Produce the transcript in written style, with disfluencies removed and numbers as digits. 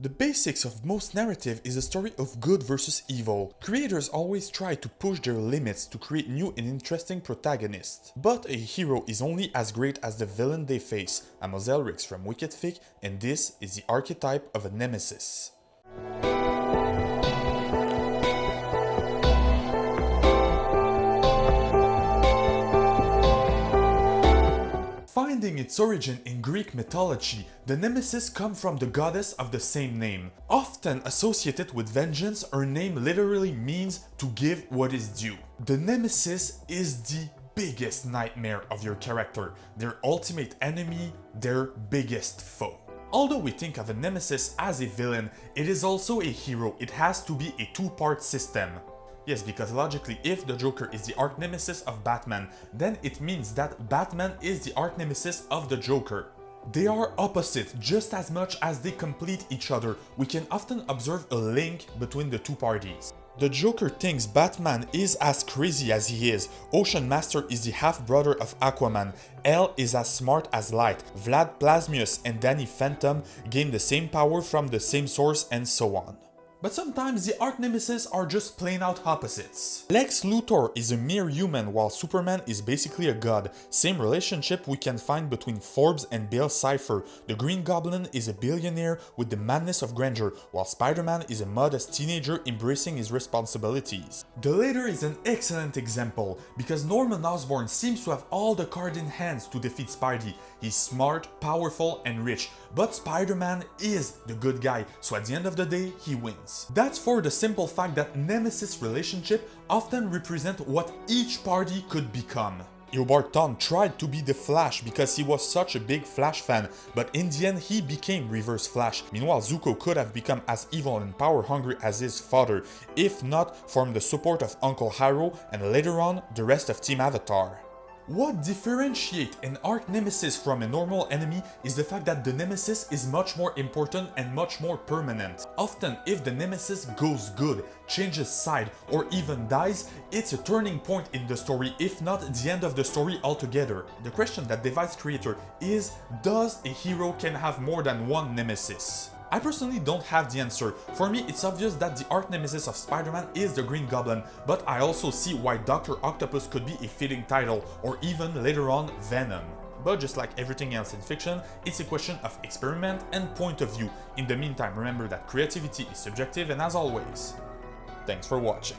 The basics of most narrative is a story of good versus evil. Creators always try to push their limits to create new and interesting protagonists. But a hero is only as great as the villain they face. I'm Elrix from Wicked Fic, and this is the archetype of a Nemesis. Finding its origin in Greek mythology, the Nemesis comes from the goddess of the same name. Often associated with vengeance, her name literally means to give what is due. The Nemesis is the biggest nightmare of your character, their ultimate enemy, their biggest foe. Although we think of a Nemesis as a villain, it is also a hero. It has to be a two-part system. Yes, because logically, if the Joker is the arch-nemesis of Batman, then it means that Batman is the arch-nemesis of the Joker. They are opposite just as much as they complete each other. We can often observe a link between the two parties. The Joker thinks Batman is as crazy as he is. Ocean Master is the half-brother of Aquaman. Hell is as smart as light. Vlad Plasmius and Danny Phantom gain the same power from the same source, and so on. But sometimes the arch-nemesis are just plain out opposites. Lex Luthor is a mere human while Superman is basically a god. Same relationship we can find between Forbes and Bill Cipher. The Green Goblin is a billionaire with the madness of grandeur, while Spider-Man is a modest teenager embracing his responsibilities. The latter is an excellent example, because Norman Osborn seems to have all the cards in hand to defeat Spidey. He's smart, powerful, and rich, but Spider-Man is the good guy, so at the end of the day, he wins. That's for the simple fact that Nemesis relationship often represent what each party could become. Eobard Thawne tried to be the Flash because he was such a big Flash fan, but in the end he became Reverse Flash. Meanwhile, Zuko could have become as evil and power-hungry as his father, if not from the support of Uncle Harrow and later on the rest of Team Avatar. What differentiates an arch-nemesis from a normal enemy is the fact that the nemesis is much more important and much more permanent. Often, if the nemesis goes good, changes side, or even dies, it's a turning point in the story, if not the end of the story altogether. The question that divides creator is, does a hero can have more than one nemesis? I personally don't have the answer. For me, it's obvious that the arch-nemesis of Spider-Man is the Green Goblin, but I also see why Dr. Octopus could be a fitting title, or even later on, Venom. But just like everything else in fiction, it's a question of experiment and point of view. In the meantime, remember that creativity is subjective, and as always, thanks for watching.